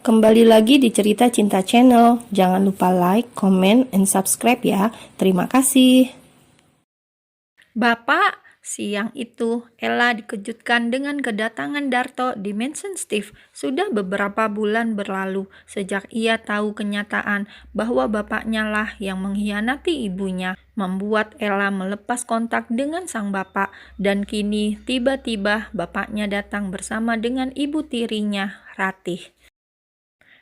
Kembali lagi di Cerita Cinta Channel. Jangan lupa like, comment, and subscribe ya. Terima kasih. Bapak, siang itu Ella dikejutkan dengan kedatangan Darto di Mansion Steve. Sudah beberapa bulan berlalu sejak ia tahu kenyataan bahwa bapaknya lah yang mengkhianati ibunya, membuat Ella melepas kontak dengan sang bapak. Dan kini tiba-tiba bapaknya datang bersama dengan ibu tirinya, Ratih.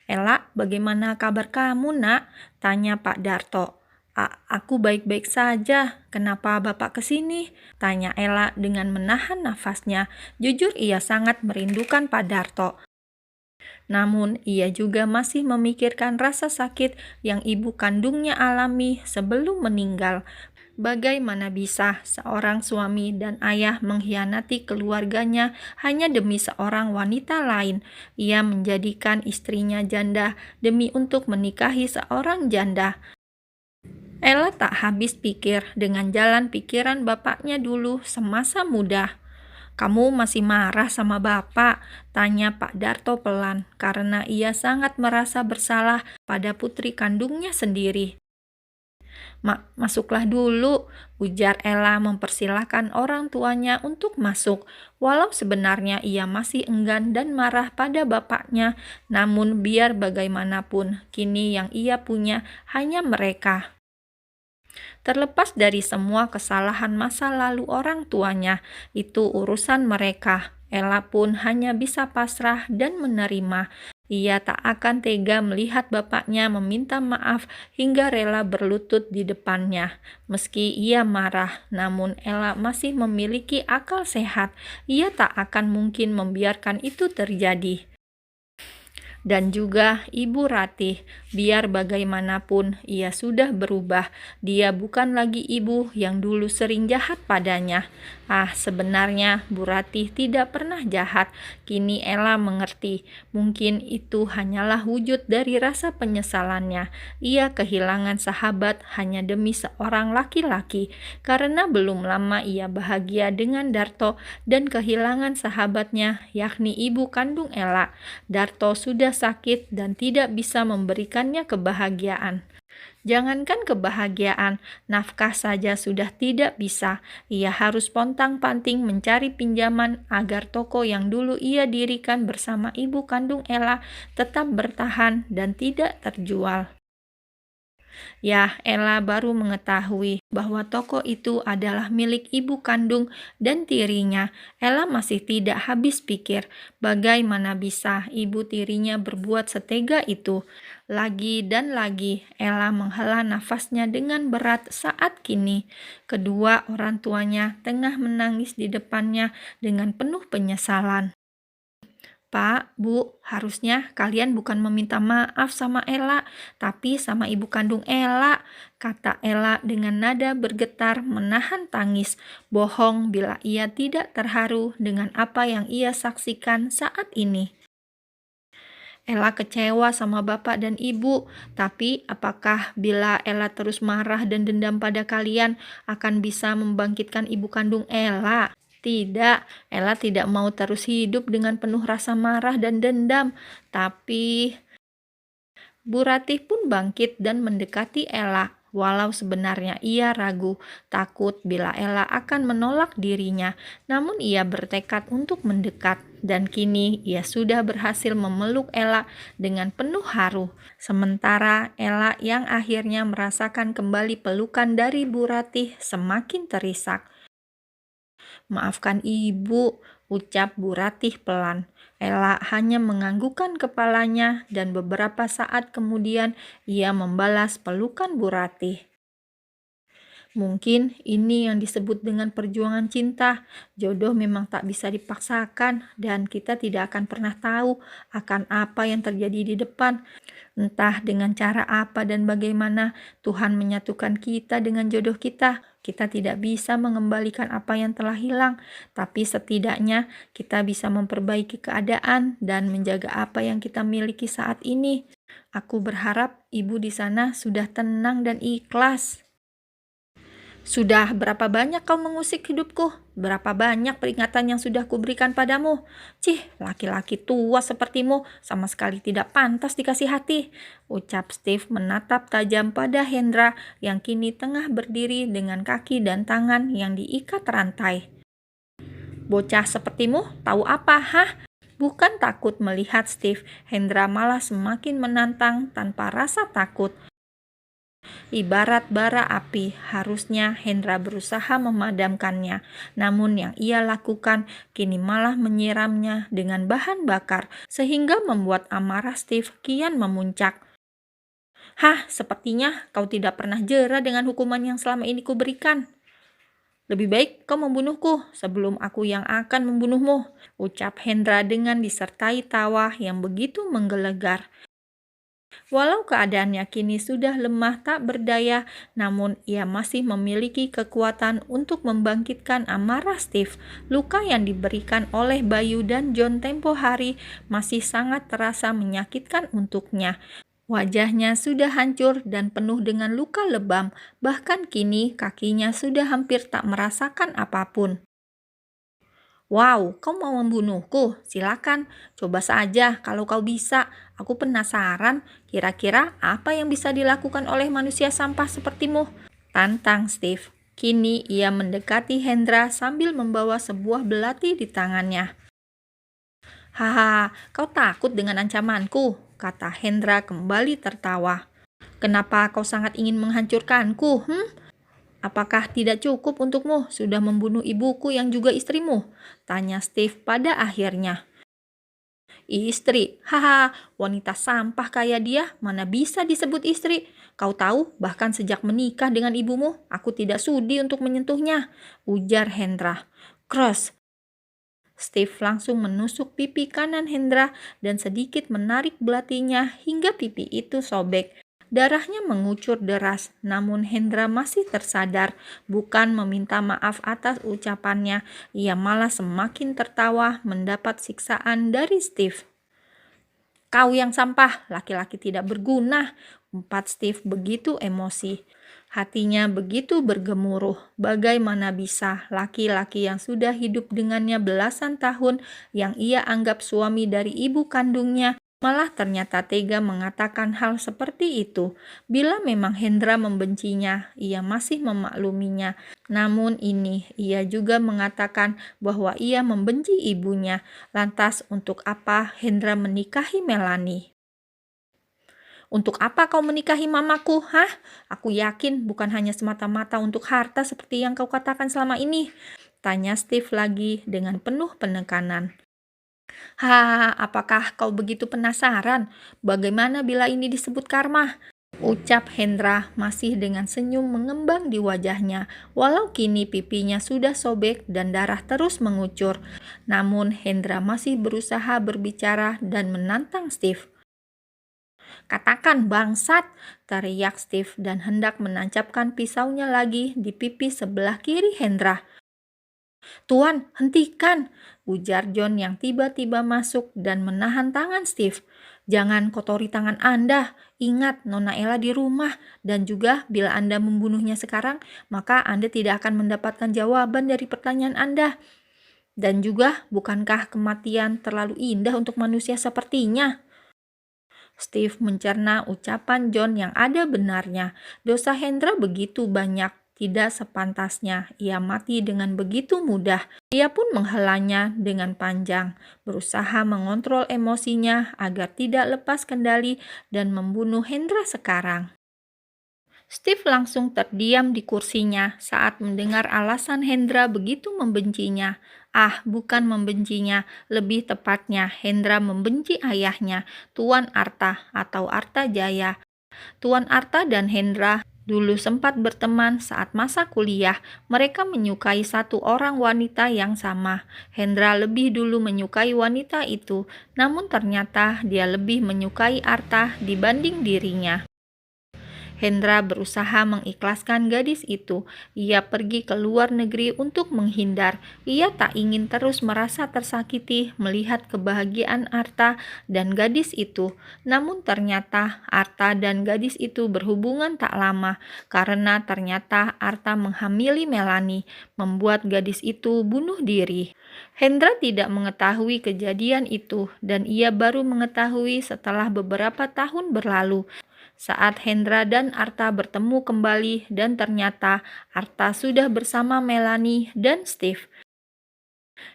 "Ella, bagaimana kabar kamu, Nak?" tanya Pak Darto. Aku baik-baik saja. Kenapa Bapak kesini?" tanya Ella dengan menahan nafasnya. Jujur ia sangat merindukan Pak Darto. Namun ia juga masih memikirkan rasa sakit yang ibu kandungnya alami sebelum meninggal. Bagaimana bisa seorang suami dan ayah mengkhianati keluarganya hanya demi seorang wanita lain? Ia menjadikan istrinya janda demi untuk menikahi seorang janda. Ella tak habis pikir dengan jalan pikiran bapaknya dulu semasa muda. "Kamu masih marah sama bapak?" tanya Pak Darto pelan, karena ia sangat merasa bersalah pada putri kandungnya sendiri. Masuklah dulu," ujar Ella mempersilahkan orang tuanya untuk masuk. Walau sebenarnya ia masih enggan dan marah pada bapaknya, namun biar bagaimanapun, kini yang ia punya hanya mereka. Terlepas dari semua kesalahan masa lalu orang tuanya, itu urusan mereka. Ella pun hanya bisa pasrah dan menerima. Ia tak akan tega melihat bapaknya meminta maaf hingga rela berlutut di depannya. Meski ia marah, namun Ella masih memiliki akal sehat. Ia tak akan mungkin membiarkan itu terjadi. Dan juga Ibu Ratih, biar bagaimanapun ia sudah berubah. Dia bukan lagi ibu yang dulu sering jahat padanya. Sebenarnya Bu Ratih tidak pernah jahat. Kini Ella mengerti, mungkin itu hanyalah wujud dari rasa penyesalannya. Ia kehilangan sahabat hanya demi seorang laki-laki, karena belum lama ia bahagia dengan Darto dan kehilangan sahabatnya, yakni ibu kandung Ella. Darto sudah sakit dan tidak bisa memberikannya kebahagiaan. Jangankan kebahagiaan, nafkah saja sudah tidak bisa. Ia harus pontang-panting mencari pinjaman agar toko yang dulu ia dirikan bersama ibu kandung Ella tetap bertahan dan tidak terjual. Ya, Ella baru mengetahui bahwa toko itu adalah milik ibu kandung dan tirinya. Ella masih tidak habis pikir bagaimana bisa ibu tirinya berbuat setega itu. Lagi dan lagi Ella menghela nafasnya dengan berat saat kini kedua orang tuanya tengah menangis di depannya dengan penuh penyesalan. "Pak, Bu, harusnya kalian bukan meminta maaf sama Ella, tapi sama ibu kandung Ella," kata Ella dengan nada bergetar menahan tangis. Bohong bila ia tidak terharu dengan apa yang ia saksikan saat ini. Ella kecewa sama bapak dan ibu, tapi apakah bila Ella terus marah dan dendam pada kalian akan bisa membangkitkan ibu kandung Ella? Tidak, Ella tidak mau terus hidup dengan penuh rasa marah dan dendam. Tapi Bu Ratih pun bangkit dan mendekati Ella. Walau sebenarnya ia ragu, takut bila Ella akan menolak dirinya, namun ia bertekad untuk mendekat, dan kini ia sudah berhasil memeluk Ella dengan penuh haru. Sementara Ella yang akhirnya merasakan kembali pelukan dari Bu Ratih semakin terisak. "Maafkan ibu," ucap Bu Ratih pelan. Ella hanya menganggukkan kepalanya dan beberapa saat kemudian ia membalas pelukan Bu Ratih. Mungkin ini yang disebut dengan perjuangan cinta. Jodoh memang tak bisa dipaksakan dan kita tidak akan pernah tahu akan apa yang terjadi di depan. Entah dengan cara apa dan bagaimana Tuhan menyatukan kita dengan jodoh kita. Kita tidak bisa mengembalikan apa yang telah hilang, tapi setidaknya kita bisa memperbaiki keadaan dan menjaga apa yang kita miliki saat ini. Aku berharap ibu di sana sudah tenang dan ikhlas. Sudah berapa banyak kau mengusik hidupku? Berapa banyak peringatan yang sudah kuberikan padamu? Cih, laki-laki tua sepertimu sama sekali tidak pantas dikasih hati, ucap Steve menatap tajam pada Hendra yang kini tengah berdiri dengan kaki dan tangan yang diikat rantai. Bocah sepertimu tahu apa, hah? Bukan takut melihat Steve, Hendra malah semakin menantang tanpa rasa takut. Ibarat bara api, harusnya Hendra berusaha memadamkannya. Namun yang ia lakukan kini malah menyiramnya dengan bahan bakar, sehingga membuat amarah Steve kian memuncak. Hah, sepertinya kau tidak pernah jera dengan hukuman yang selama ini kuberikan. Lebih baik kau membunuhku sebelum aku yang akan membunuhmu, ucap Hendra dengan disertai tawa yang begitu menggelegar. Walau keadaannya kini sudah lemah tak berdaya, namun ia masih memiliki kekuatan untuk membangkitkan amarah Steve. Luka yang diberikan oleh Bayu dan John tempo hari masih sangat terasa menyakitkan untuknya. Wajahnya sudah hancur dan penuh dengan luka lebam, bahkan kini kakinya sudah hampir tak merasakan apapun. Wow, kau mau membunuhku? Silakan, coba saja kalau kau bisa. Aku penasaran, kira-kira apa yang bisa dilakukan oleh manusia sampah sepertimu? Tantang Steve. Kini ia mendekati Hendra sambil membawa sebuah belati di tangannya. Haha, kau takut dengan ancamanku? Kata Hendra kembali tertawa. Kenapa kau sangat ingin menghancurkanku? Apakah tidak cukup untukmu sudah membunuh ibuku yang juga istrimu? Tanya Steve pada akhirnya. Istri? Haha, wanita sampah kayak dia mana bisa disebut istri? Kau tahu, bahkan sejak menikah dengan ibumu, aku tidak sudi untuk menyentuhnya, ujar Hendra. Cross. Steve langsung menusuk pipi kanan Hendra dan sedikit menarik belatinya hingga pipi itu sobek. Darahnya mengucur deras, namun Hendra masih tersadar. Bukan meminta maaf atas ucapannya, ia malah semakin tertawa mendapat siksaan dari Steve. Kau yang sampah, laki-laki tidak berguna, umpat Steve begitu emosi. Hatinya begitu bergemuruh, bagaimana bisa laki-laki yang sudah hidup dengannya belasan tahun, yang ia anggap suami dari ibu kandungnya, malah ternyata tega mengatakan hal seperti itu. Bila memang Hendra membencinya, ia masih memakluminya. Namun ini, ia juga mengatakan bahwa ia membenci ibunya. Lantas untuk apa Hendra menikahi Melanie? Untuk apa kau menikahi mamaku, hah? Aku yakin bukan hanya semata-mata untuk harta seperti yang kau katakan selama ini. Tanya Steve lagi dengan penuh penekanan. Apakah kau begitu penasaran? Bagaimana bila ini disebut karma? Ucap Hendra masih dengan senyum mengembang di wajahnya, walau kini pipinya sudah sobek dan darah terus mengucur. Namun Hendra masih berusaha berbicara dan menantang Steve. Katakan bangsat, teriak Steve dan hendak menancapkan pisaunya lagi di pipi sebelah kiri Hendra. Tuan, hentikan, ujar John yang tiba-tiba masuk dan menahan tangan Steve. Jangan kotori tangan Anda, ingat Nona Ella di rumah, dan juga bila Anda membunuhnya sekarang, maka Anda tidak akan mendapatkan jawaban dari pertanyaan Anda. Dan juga, bukankah kematian terlalu indah untuk manusia sepertinya? Steve mencerna ucapan John yang ada benarnya. Dosa Hendra begitu banyak, tidak sepantasnya ia mati dengan begitu mudah. Ia pun menghelanya dengan panjang, berusaha mengontrol emosinya agar tidak lepas kendali dan membunuh Hendra sekarang. Steve langsung terdiam di kursinya saat mendengar alasan Hendra begitu membencinya. Bukan membencinya, lebih tepatnya Hendra membenci ayahnya, Tuan Arta atau Arta Jaya. Tuan Arta dan Hendra dulu sempat berteman saat masa kuliah. Mereka menyukai satu orang wanita yang sama. Hendra lebih dulu menyukai wanita itu, namun ternyata dia lebih menyukai Arta dibanding dirinya. Hendra berusaha mengikhlaskan gadis itu. Ia pergi ke luar negeri untuk menghindar. Ia tak ingin terus merasa tersakiti melihat kebahagiaan Arta dan gadis itu. Namun ternyata Arta dan gadis itu berhubungan tak lama karena ternyata Arta menghamili Melanie, membuat gadis itu bunuh diri. Hendra tidak mengetahui kejadian itu dan ia baru mengetahui setelah beberapa tahun berlalu. Saat Hendra dan Arta bertemu kembali dan ternyata Arta sudah bersama Melanie dan Steve.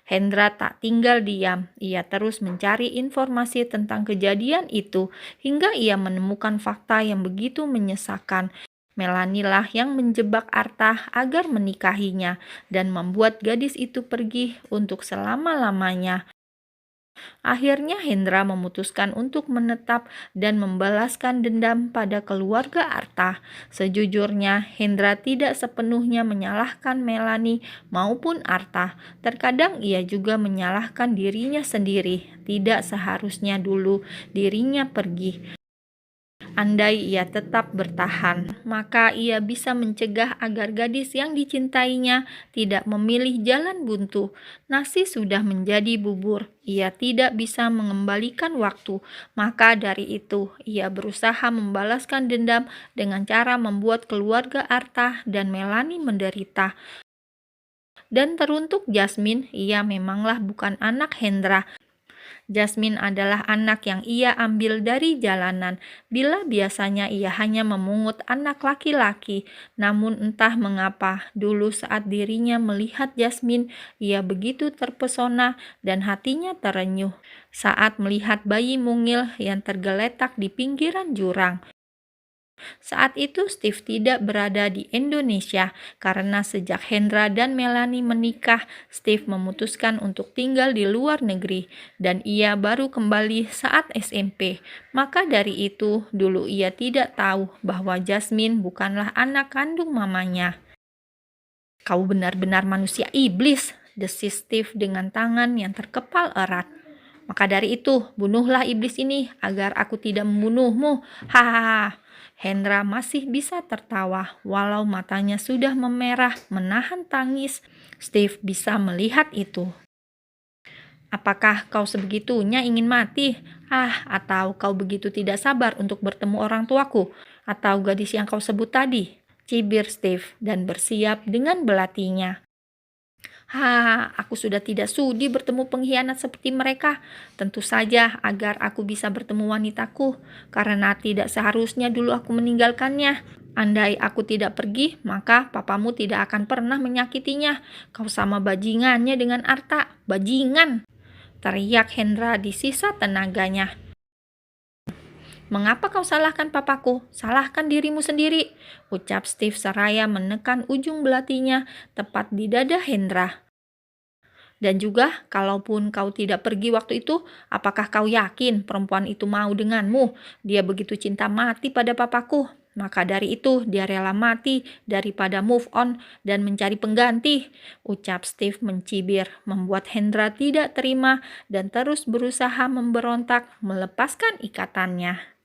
Hendra tak tinggal diam, ia terus mencari informasi tentang kejadian itu hingga ia menemukan fakta yang begitu menyesakan. Melanie lah yang menjebak Arta agar menikahinya dan membuat gadis itu pergi untuk selama-lamanya. Akhirnya Hendra memutuskan untuk menetap dan membalaskan dendam pada keluarga Arta. Sejujurnya, Hendra tidak sepenuhnya menyalahkan Melanie maupun Arta. Terkadang ia juga menyalahkan dirinya sendiri. Tidak seharusnya dulu dirinya pergi. Andai ia tetap bertahan, maka ia bisa mencegah agar gadis yang dicintainya tidak memilih jalan buntu. Nasi sudah menjadi bubur, ia tidak bisa mengembalikan waktu. Maka dari itu, ia berusaha membalaskan dendam dengan cara membuat keluarga Arta dan Melanie menderita. Dan teruntuk Jasmine, ia memanglah bukan anak Hendra. Jasmine adalah anak yang ia ambil dari jalanan, bila biasanya ia hanya memungut anak laki-laki. Namun entah mengapa, dulu saat dirinya melihat Jasmine, ia begitu terpesona dan hatinya terenyuh saat melihat bayi mungil yang tergeletak di pinggiran jurang. Saat itu Steve tidak berada di Indonesia karena sejak Hendra dan Melanie menikah, Steve memutuskan untuk tinggal di luar negeri dan ia baru kembali saat SMP. Maka dari itu, dulu ia tidak tahu bahwa Jasmine bukanlah anak kandung mamanya. "Kau benar-benar manusia iblis," desis Steve dengan tangan yang terkepal erat. "Maka dari itu, bunuhlah iblis ini agar aku tidak membunuhmu. Hahaha." Hendra masih bisa tertawa, walau matanya sudah memerah menahan tangis. Steve bisa melihat itu. "Apakah kau sebegitunya ingin mati? Atau kau begitu tidak sabar untuk bertemu orang tuaku? Atau gadis yang kau sebut tadi?" cibir Steve dan bersiap dengan belatinya. Aku sudah tidak sudi bertemu pengkhianat seperti mereka. Tentu saja agar aku bisa bertemu wanitaku, karena tidak seharusnya dulu aku meninggalkannya. Andai aku tidak pergi, maka papamu tidak akan pernah menyakitinya. Kau sama bajingannya dengan Arta, bajingan!" teriak Hendra di sisa tenaganya. "Mengapa kau salahkan papaku? Salahkan dirimu sendiri," ucap Steve seraya menekan ujung belatinya tepat di dada Hendra. "Dan juga, kalaupun kau tidak pergi waktu itu, apakah kau yakin perempuan itu mau denganmu? Dia begitu cinta mati pada papaku. Maka dari itu, dia rela mati daripada move on dan mencari pengganti," ucap Steve mencibir, membuat Hendra tidak terima dan terus berusaha memberontak melepaskan ikatannya.